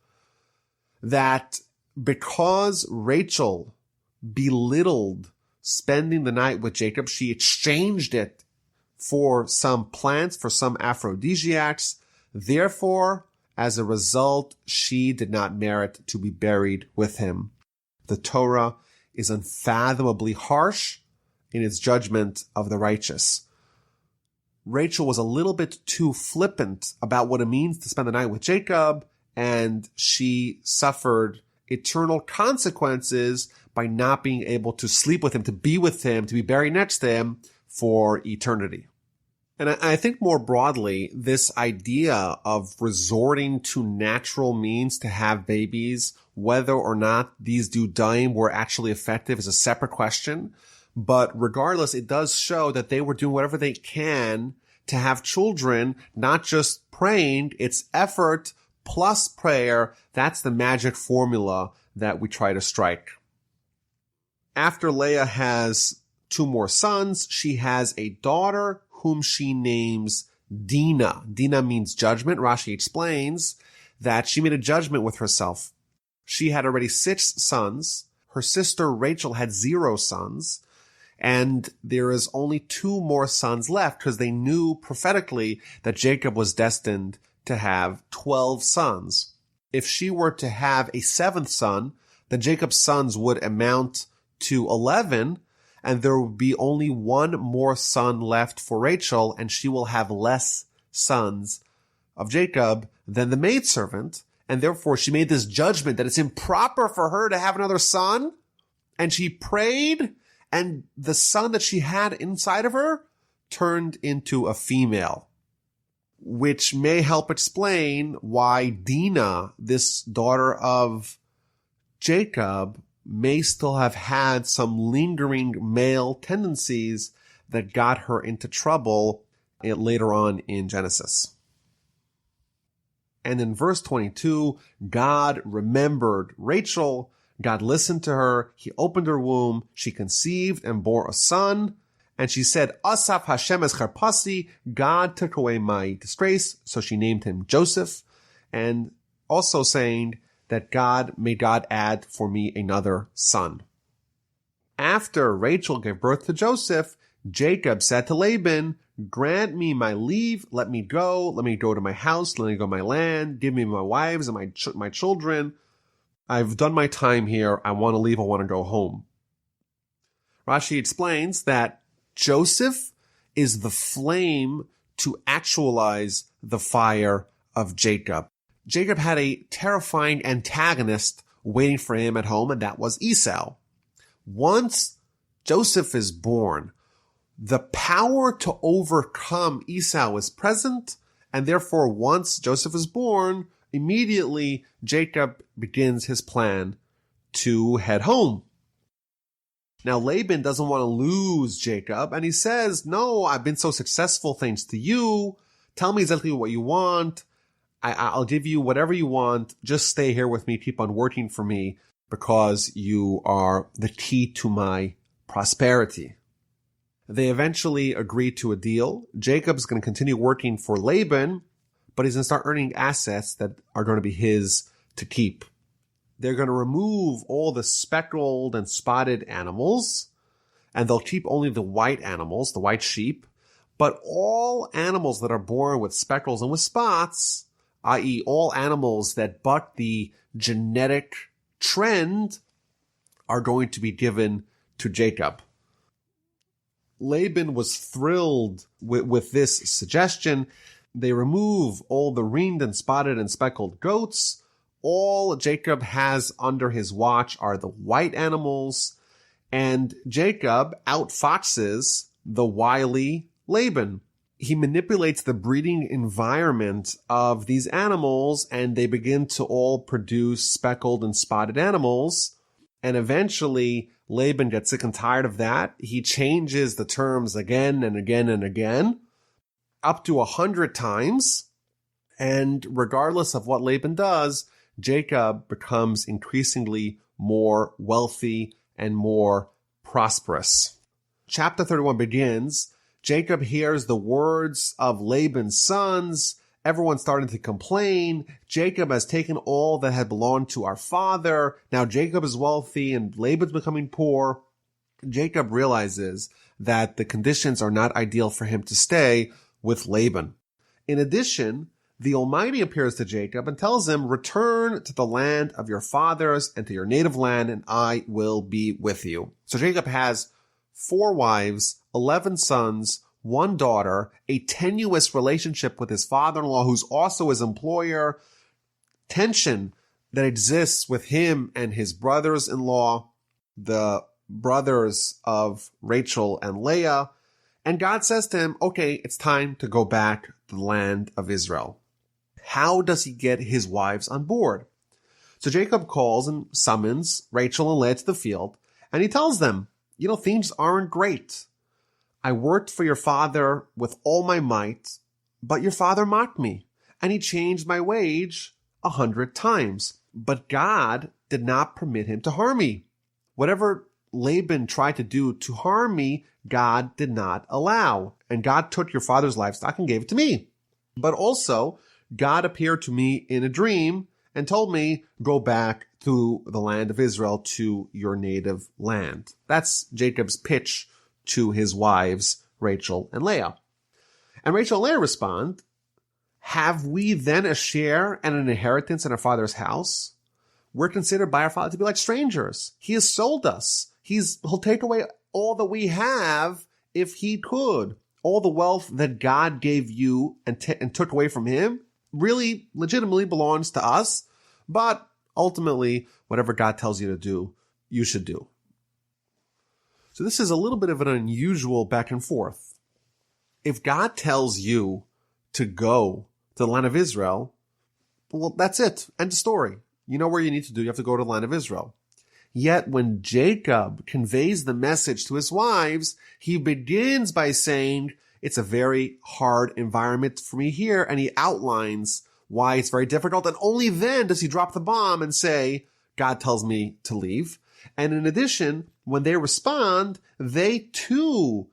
that because Rachel belittled spending the night with Jacob, she exchanged it for some plants, for some aphrodisiacs. Therefore, as a result, she did not merit to be buried with him. The Torah is unfathomably harsh in its judgment of the righteous. Rachel was a little bit too flippant about what it means to spend the night with Jacob, and she suffered eternal consequences by not being able to sleep with him, to be with him, to be buried next to him for eternity. And I think more broadly, this idea of resorting to natural means to have babies, whether or not these dudaim were actually effective, is a separate question. But regardless, it does show that they were doing whatever they can to have children, not just praying. It's effort plus prayer. That's the magic formula that we try to strike. After Leah has two more sons, she has a daughter whom she names Dinah. Dinah means judgment. Rashi explains that she made a judgment with herself. She had already 6 sons. Her sister Rachel had 0 sons. And there is only 2 more sons left because they knew prophetically that Jacob was destined to have 12 sons. If she were to have a 7th son, then Jacob's sons would amount to 11, and there will be only 1 more son left for Rachel, and she will have less sons of Jacob than the maidservant, and therefore she made this judgment that it's improper for her to have another son, and she prayed, and the son that she had inside of her turned into a female, which may help explain why Dinah, this daughter of Jacob, may still have had some lingering male tendencies that got her into trouble later on in Genesis. And in verse 22, God remembered Rachel. God listened to her. He opened her womb. She conceived and bore a son. And she said, Asaf Hashem es charpasi, God took away my disgrace. So she named him Joseph. And also saying that may God add for me another son. After Rachel gave birth to Joseph, Jacob said to Laban, grant me my leave, let me go to my house, let me go to my land, give me my wives and my children. I've done my time here, I want to leave, I want to go home. Rashi explains that Joseph is the flame to actualize the fire of Jacob. Jacob had a terrifying antagonist waiting for him at home, and that was Esau. Once Joseph is born, the power to overcome Esau is present, and therefore once Joseph is born, immediately Jacob begins his plan to head home. Now Laban doesn't want to lose Jacob, and he says, no, I've been so successful thanks to you. Tell me exactly what you want. I'll give you whatever you want. Just stay here with me. Keep on working for me because you are the key to my prosperity. They eventually agree to a deal. Jacob's going to continue working for Laban, but he's going to start earning assets that are going to be his to keep. They're going to remove all the speckled and spotted animals, and they'll keep only the white animals, the white sheep. But all animals that are born with speckles and with spots, i.e. all animals that buck the genetic trend, are going to be given to Jacob. Laban was thrilled with this suggestion. They remove all the ringed and spotted and speckled goats. All Jacob has under his watch are the white animals, and Jacob outfoxes the wily Laban. he manipulates the breeding environment of these animals, and they begin to all produce speckled and spotted animals. And eventually Laban gets sick and tired of that. He changes the terms again and again and again, up to 100 times. And regardless of what Laban does, Jacob becomes increasingly more wealthy and more prosperous. Chapter 31 begins. Jacob hears the words of Laban's sons. Everyone's starting to complain. Jacob has taken all that had belonged to our father. Now Jacob is wealthy and Laban's becoming poor. Jacob realizes that the conditions are not ideal for him to stay with Laban. In addition, the Almighty appears to Jacob and tells him, return to the land of your fathers and to your native land, and I will be with you. So Jacob has 4 wives, 11 sons, 1 daughter, a tenuous relationship with his father-in-law, who's also his employer, tension that exists with him and his brothers-in-law, the brothers of Rachel and Leah. And God says to him, okay, it's time to go back to the land of Israel. How does he get his wives on board? So Jacob calls and summons Rachel and Leah to the field, and he tells them, things aren't great. I worked for your father with all my might, but your father mocked me, and he changed my wage 100 times. But God did not permit him to harm me. Whatever Laban tried to do to harm me, God did not allow. And God took your father's livestock and gave it to me. But also, God appeared to me in a dream and told me, go back to the land of Israel, to your native land. That's Jacob's pitch to his wives, Rachel and Leah. And Rachel and Leah respond, have we then a share and an inheritance in our father's house? We're considered by our father to be like strangers. He has sold us. He'll take away all that we have if he could. All the wealth that God gave you and took away from him really legitimately belongs to us. But ultimately, whatever God tells you to do, you should do. So this is a little bit of an unusual back and forth. If God tells you to go to the land of Israel, well, that's it. End of story. You know where you need to do. You have to go to the land of Israel. Yet when Jacob conveys the message to his wives, he begins by saying, it's a very hard environment for me here. And he outlines why it's very difficult. And only then does he drop the bomb and say, God tells me to leave. And in addition, when they respond, they too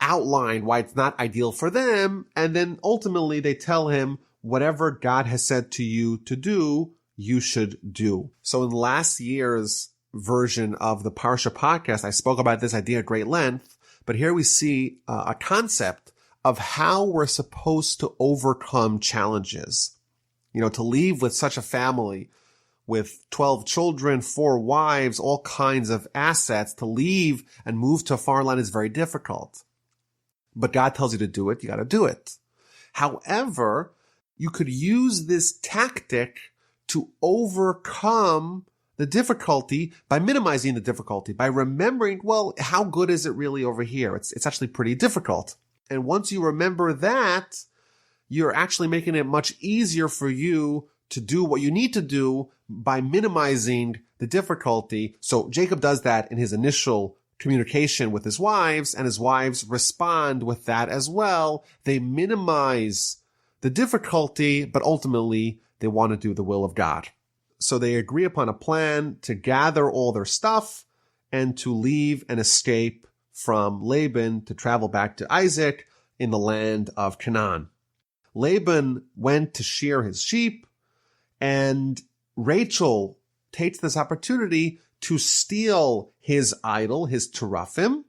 outline why it's not ideal for them. And then ultimately they tell him, whatever God has said to you to do, you should do. So in last year's version of the Parsha podcast, I spoke about this idea at great length, but here we see a concept of how we're supposed to overcome challenges. To leave with such a family with 12 children, 4 wives, all kinds of assets, to leave and move to a foreign land is very difficult. But God tells you to do it, you got to do it. However, you could use this tactic to overcome the difficulty by minimizing the difficulty, by remembering, well, how good is it really over here? It's actually pretty difficult. And once you remember that, you're actually making it much easier for you to do what you need to do by minimizing the difficulty. So Jacob does that in his initial communication with his wives, and his wives respond with that as well. They minimize the difficulty, but ultimately they want to do the will of God. So they agree upon a plan to gather all their stuff and to leave and escape from Laban to travel back to Isaac in the land of Canaan. Laban went to shear his sheep, and Rachel takes this opportunity to steal his idol, his teraphim,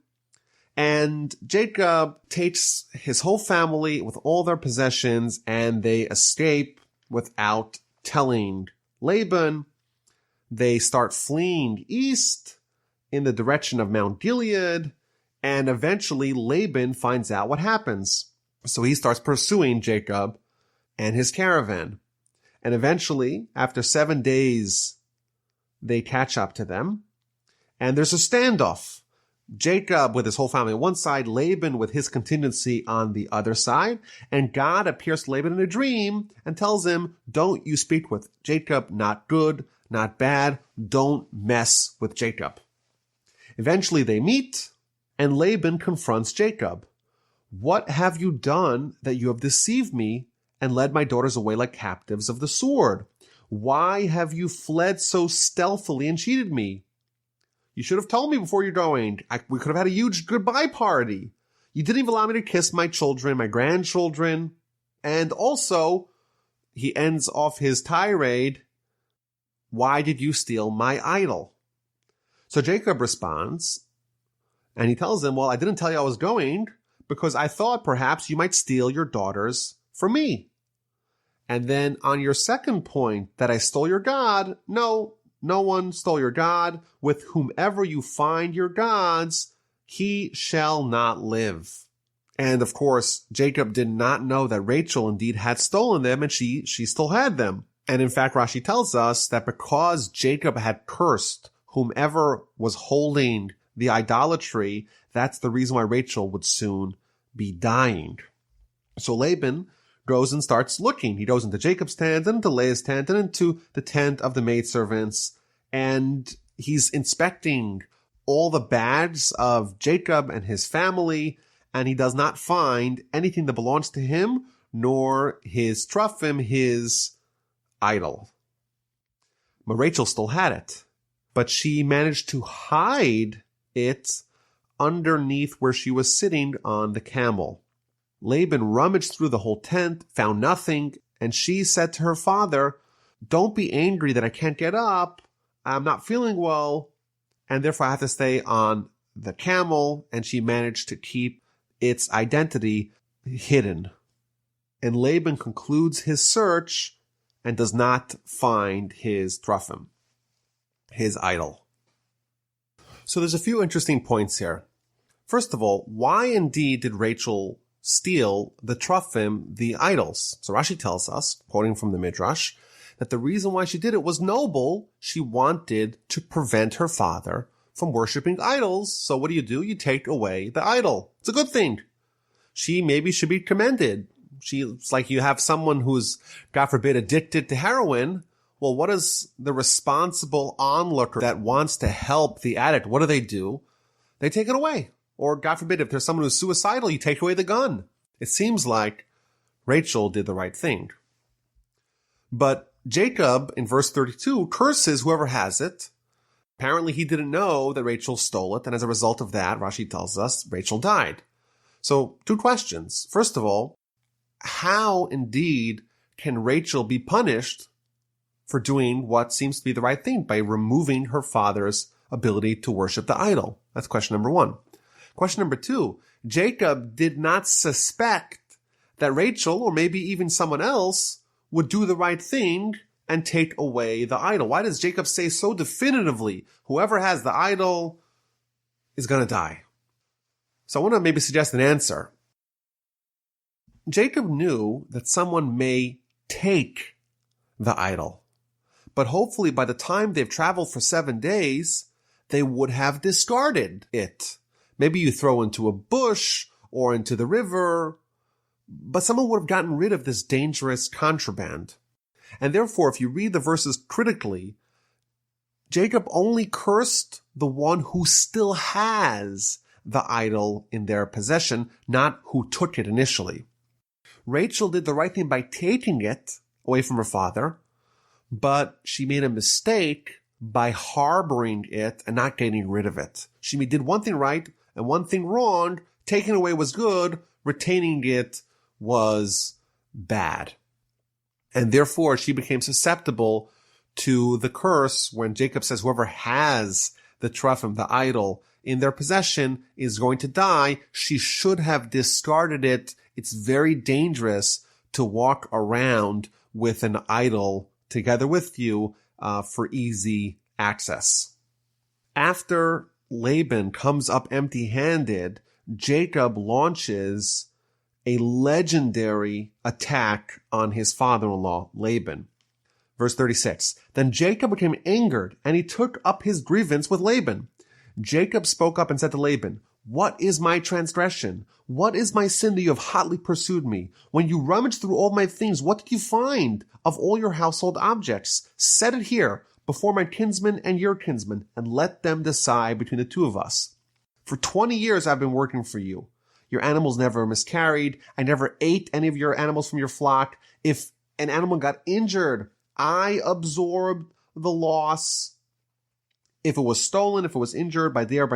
and Jacob takes his whole family with all their possessions, and they escape without telling Laban. They start fleeing east in the direction of Mount Gilead, and eventually Laban finds out what happens. So he starts pursuing Jacob and his caravan. And eventually, after 7 days, they catch up to them. And there's a standoff Jacob with his whole family on one side, Laban with his contingency on the other side. And God appears to Laban in a dream and tells him, don't you speak with Jacob, not good, not bad. Don't mess with Jacob. Eventually they meet, and Laban confronts Jacob. What have you done that you have deceived me and led my daughters away like captives of the sword? Why have you fled so stealthily and cheated me? You should have told me before you're going. We could have had a huge goodbye party. You didn't even allow me to kiss my children, my grandchildren. And also, he ends off his tirade, why did you steal my idol? So Jacob responds, and he tells him, well, I didn't tell you I was going because I thought perhaps you might steal your daughters from me. And then on your second point that I stole your God, no one stole your God. With whomever you find your gods, he shall not live. And of course, Jacob did not know that Rachel indeed had stolen them, and she still had them. And in fact, Rashi tells us that because Jacob had cursed whomever was holding the idolatry, that's the reason why Rachel would soon be dying. So Laban goes and starts looking. He goes into Jacob's tent and into Leah's tent and into the tent of the maidservants, and he's inspecting all the bags of Jacob and his family, and he does not find anything that belongs to him, nor his trophem, his idol. But Rachel still had it, but she managed to hide it underneath where she was sitting on the camel. Laban rummaged through the whole tent, found nothing, and she said to her father, don't be angry that I can't get up. I'm not feeling well, and therefore I have to stay on the camel, and she managed to keep its identity hidden. And Laban concludes his search and does not find his trophem, his idol. So there's a few interesting points here. First of all, why indeed did Rachel steal the trophem, the idols? So Rashi tells us, quoting from the Midrash, that the reason why she did it was noble. She wanted to prevent her father from worshiping idols. So what do? You take away the idol. It's a good thing. She maybe should be commended. It's like you have someone who's, God forbid, addicted to heroin. Well, what is the responsible onlooker that wants to help the addict? What do? They take it away. Or, God forbid, if there's someone who's suicidal, you take away the gun. It seems like Rachel did the right thing. But Jacob, in verse 32, curses whoever has it. Apparently, he didn't know that Rachel stole it, and as a result of that, Rashi tells us, Rachel died. So, two questions. First of all, how indeed can Rachel be punished for doing what seems to be the right thing by removing her father's ability to worship the idol? That's question number one. Question number two, Jacob did not suspect that Rachel, or maybe even someone else, would do the right thing and take away the idol. Why does Jacob say so definitively, whoever has the idol is going to die? So I want to maybe suggest an answer. Jacob knew that someone may take the idol, but hopefully by the time they've traveled for 7 days, they would have discarded it. Maybe you throw into a bush or into the river, but someone would have gotten rid of this dangerous contraband. And therefore, if you read the verses critically, Jacob only cursed the one who still has the idol in their possession, not who took it initially. Rachel did the right thing by taking it away from her father, but she made a mistake by harboring it and not getting rid of it. She did one thing right and one thing wrong. Taking away was good. Retaining it was bad. And therefore, she became susceptible to the curse when Jacob says whoever has the trophem, the idol, in their possession is going to die. She should have discarded it. It's very dangerous to walk around with an idol together with you for easy access. After Laban comes up empty-handed, Jacob launches a legendary attack on his father-in-law, Laban. Verse 36, then Jacob became angered, and he took up his grievance with Laban. Jacob spoke up and said to Laban, "What is my transgression? What is my sin that you have hotly pursued me? When you rummaged through all my things, what did you find of all your household objects? Set it here before my kinsmen and your kinsmen, and let them decide between the two of us. For 20 years I've been working for you. Your animals never miscarried. I never ate any of your animals from your flock. If an animal got injured, I absorbed the loss. If it was stolen, if it was injured by day or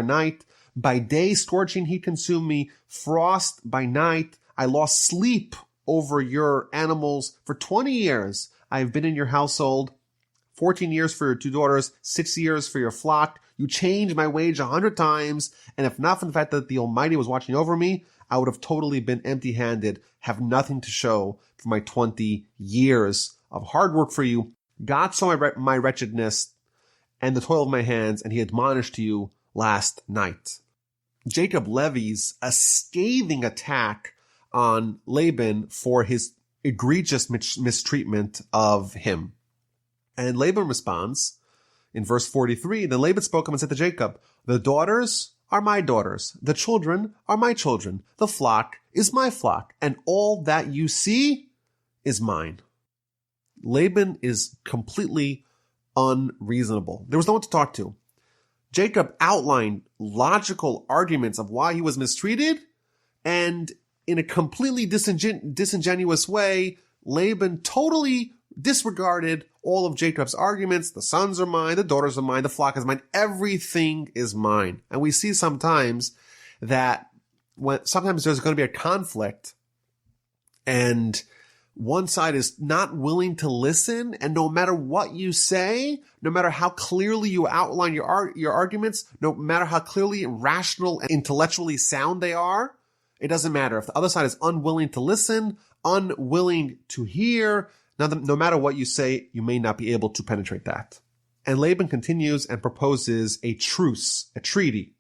by day scorching heat consumed me, frost by night. I lost sleep over your animals. For 20 years I have been in your household, 14 years for your 2 daughters, 6 years for your flock. You changed my wage 100 times, and if not for the fact that the Almighty was watching over me, I would have totally been empty-handed, have nothing to show for my 20 years of hard work for you. God saw my wretchedness and the toil of my hands, and he admonished you last night." Jacob levies a scathing attack on Laban for his egregious mistreatment of him. And Laban responds in verse 43, "Then Laban spoke up and said to Jacob, the daughters are my daughters, the children are my children, the flock is my flock, and all that you see is mine." Laban is completely unreasonable. There was no one to talk to. Jacob outlined logical arguments of why he was mistreated, and in a completely disingenuous way, Laban totally disregarded all of Jacob's arguments. The sons are mine, the daughters are mine, the flock is mine, everything is mine. And we see sometimes that sometimes there's going to be a conflict, and one side is not willing to listen, and no matter what you say, no matter how clearly you outline your arguments, no matter how clearly rational and intellectually sound they are, it doesn't matter. If the other side is unwilling to listen, unwilling to hear, no matter what you say, you may not be able to penetrate that. And Laban continues and proposes a truce, a treaty.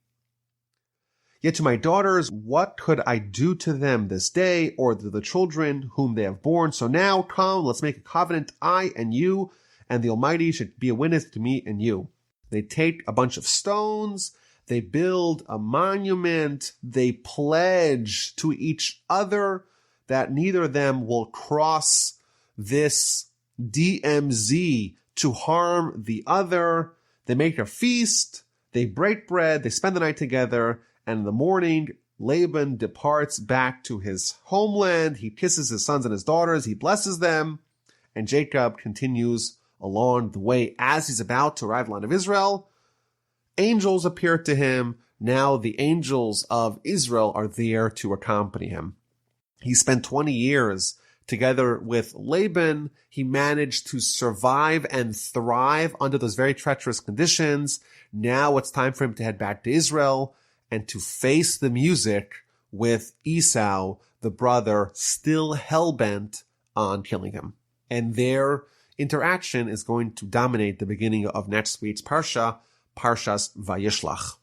"Yet to my daughters, what could I do to them this day, or to the children whom they have borne? So now come, let's make a covenant, I and you, and the Almighty should be a witness to me and you." They take a bunch of stones, they build a monument, they pledge to each other that neither of them will cross this DMZ to harm the other. They make a feast, they break bread, they spend the night together, and in the morning, Laban departs back to his homeland. He kisses his sons and his daughters, he blesses them, and Jacob continues along the way. As he's about to arrive in the land of Israel, angels appear to him. Now the angels of Israel are there to accompany him. He spent 20 years together with Laban. He managed to survive and thrive under those very treacherous conditions. Now it's time for him to head back to Israel and to face the music with Esau, the brother, still hell-bent on killing him. And their interaction is going to dominate the beginning of next week's Parsha, Parshas Vayishlach.